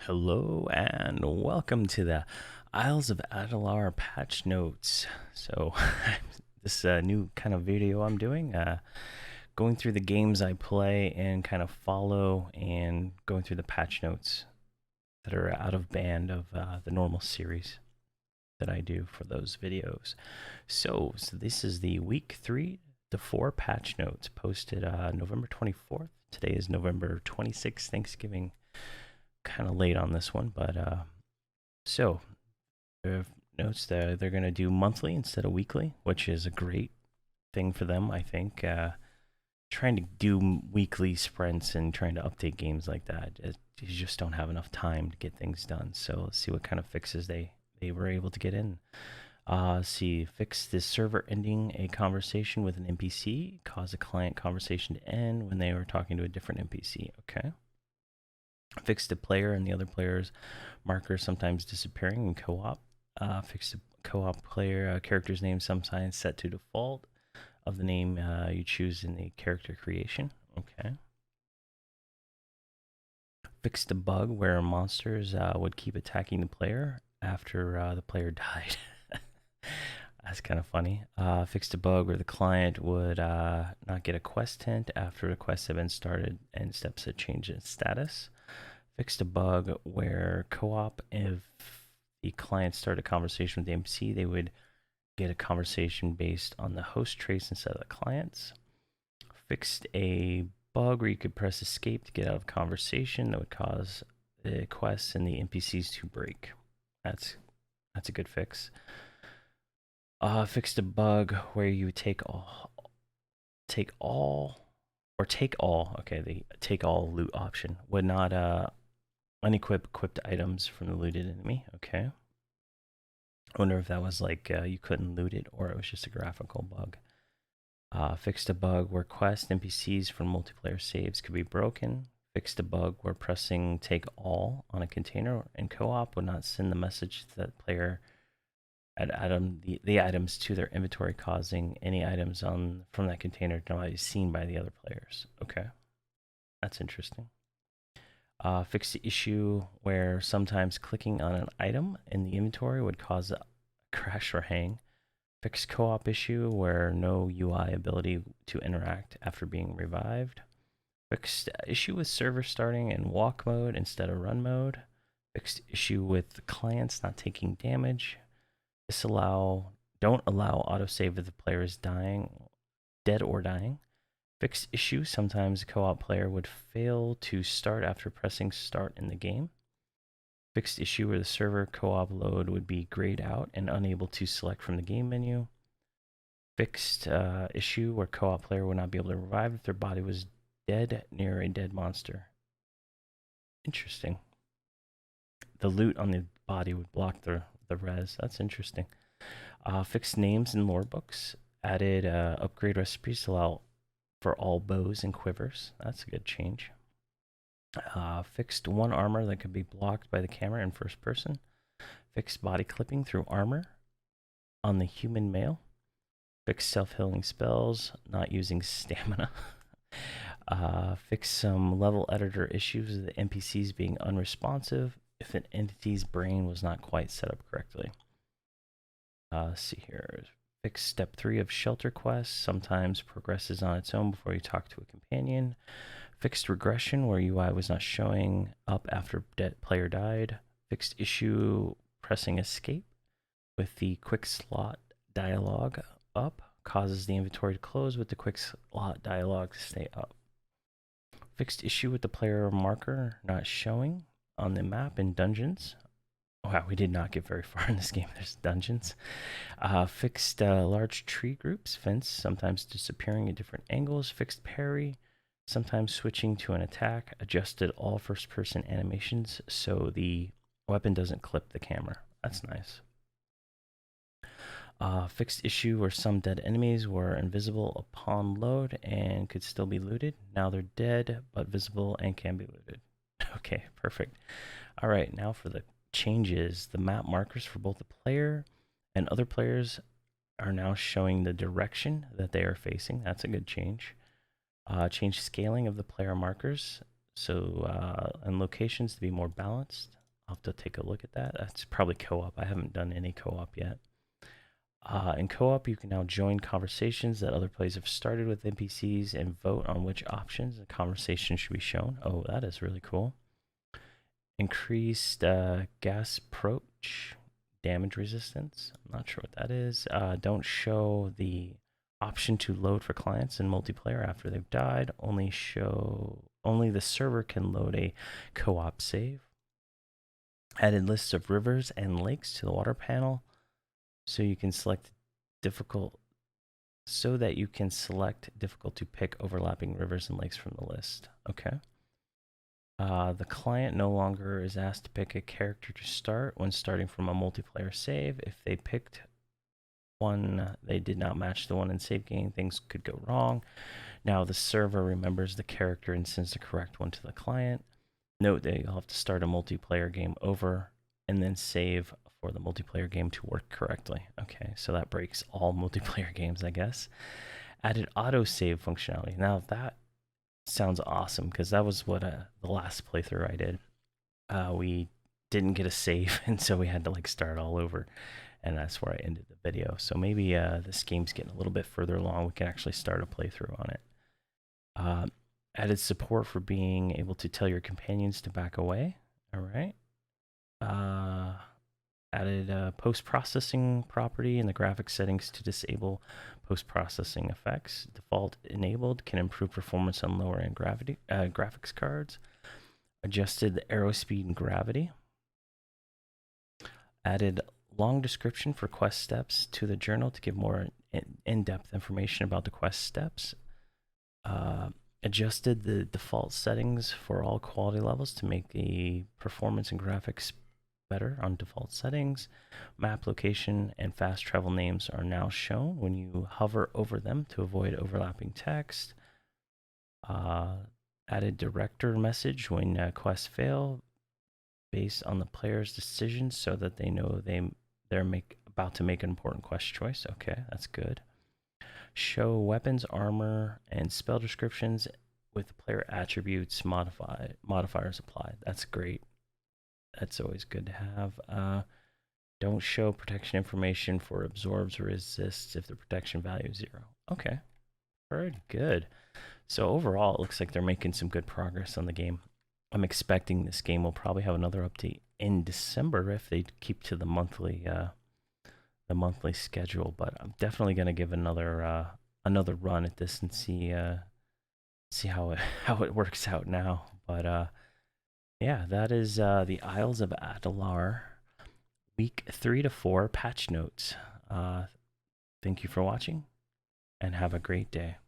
Hello and welcome to the Isles of Adalar patch notes. So, this new kind of video I'm doing, going through the games I play and kind of follow, and going through the patch notes that are out of band of the normal series that I do for those videos. So this is the week 3 to 4 patch notes posted November 24th. Today is November 26th, Thanksgiving. Kind of late on this one, but so notes that they're going to do monthly instead of weekly, which is a great thing for them, I think. Trying to do weekly sprints and trying to update games like that, you just don't have enough time to get things done. So let's see what kind of fixes they were able to get in. See, fix this server ending a conversation with an NPC, cause a client conversation to end when they were talking to a different NPC. Okay. Fix the player and the other player's marker sometimes disappearing in co-op. Fix the co-op player character's name sometimes set to default of the name you choose in the character creation. Okay. Fix the bug where monsters would keep attacking the player after the player died. That's kind of funny. Fix the bug where the client would not get a quest hint after the quest had been started and steps had changed its status. Fixed a bug where co-op, if the client started a conversation with the MC, they would get a conversation based on the host trace instead of the client's. Fixed a bug where you could press escape to get out of conversation that would cause the quests and the NPCs to break. That's a good fix. Fixed a bug where you would take all. Okay, the take all loot option would not unequip equipped items from the looted enemy. Okay. I wonder if that was like you couldn't loot it or it was just a graphical bug. Fixed a bug where quest NPCs from multiplayer saves could be broken. Fixed a bug where pressing take all on a container in co-op would not send the message to that player at the items to their inventory, causing any items from that container to not be seen by the other players. Okay, that's interesting. Fix the issue where sometimes clicking on an item in the inventory would cause a crash or hang. Fix co-op issue where no UI ability to interact after being revived. Fixed issue with server starting in walk mode instead of run mode. Fixed issue with clients not taking damage. Don't allow autosave if the player is dead or dying. Fixed issue, sometimes a co-op player would fail to start after pressing start in the game. Fixed issue where the server co-op load would be grayed out and unable to select from the game menu. Fixed issue where co-op player would not be able to revive if their body was dead near a dead monster. Interesting. The loot on the body would block the res. That's interesting. Fixed names in lore books. Added upgrade recipes to allow for all bows and quivers. That's a good change. Fixed one armor that could be blocked by the camera in first person. Fixed body clipping through armor on the human male. Fixed self-healing spells, not using stamina. Fix some level editor issues of the NPCs being unresponsive if an entity's brain was not quite set up correctly. Let's see here. Fix step 3 of shelter quests, sometimes progresses on its own before you talk to a companion. Fixed regression where UI was not showing up after player died. Fixed issue pressing escape with the quick slot dialogue up causes the inventory to close with the quick slot dialogue to stay up. Fixed issue with the player marker not showing on the map in dungeons. Wow, we did not get very far in this game. There's dungeons. Fixed large tree groups, fence sometimes disappearing at different angles. Fixed parry, sometimes switching to an attack. Adjusted all first person animations so the weapon doesn't clip the camera. That's nice. Fixed issue where some dead enemies were invisible upon load and could still be looted. Now they're dead, but visible and can be looted. Okay, perfect. All right, now for the changes. The map markers for both the player and other players are now showing the direction that they are facing. That's a good change. Change scaling of the player markers And locations to be more balanced. I'll have to take a look at that. That's probably co-op. I haven't done any co-op yet. In co-op, you can now join conversations that other players have started with NPCs and vote on which options the conversation should be shown. Oh, that is really cool. Increased gas approach damage resistance. I'm not sure what that is. Don't show the option to load for clients in multiplayer after they've died. Only the server can load a co-op save. Added lists of rivers and lakes to the water panel so you can select difficult to pick overlapping rivers and lakes from the list. Okay. The client no longer is asked to pick a character to start when starting from a multiplayer save. If they picked one, they did not match the one in save game, things could go wrong. Now the server remembers the character and sends the correct one to the client. Note that you'll have to start a multiplayer game over and then save for the multiplayer game to work correctly. Okay, so that breaks all multiplayer games, I guess. Added autosave functionality. Now that sounds awesome because that was what the last playthrough I did. We didn't get a save, and so we had to like start all over, and that's where I ended the video. So maybe this game's getting a little bit further along. We can actually start a playthrough on it. Added support for being able to tell your companions to back away. All right. Added post-processing property in the graphics settings to disable post-processing effects. Default enabled, can improve performance on lower-end graphics cards. Adjusted the arrow speed and gravity. Added long description for quest steps to the journal to give more in-depth information about the quest steps. Adjusted the default settings for all quality levels to make the performance and graphics better on default settings. Map location and fast travel names are now shown when you hover over them to avoid overlapping text. Added director message when quests fail based on the player's decisions so that they know they're about to make an important quest choice. Okay, that's good. Show weapons, armor, and spell descriptions with player attributes modifiers applied. That's great. That's always good to have. Don't show protection information for absorbs or resists if the protection value is 0. Okay, very good. So overall, it looks like they're making some good progress on the game. I'm expecting this game will probably have another update in December if they keep to the monthly schedule. But I'm definitely gonna give another run at this and see how it works out now. But yeah, that is the Isles of Adalar, week 3 to 4 patch notes. Thank you for watching, and have a great day.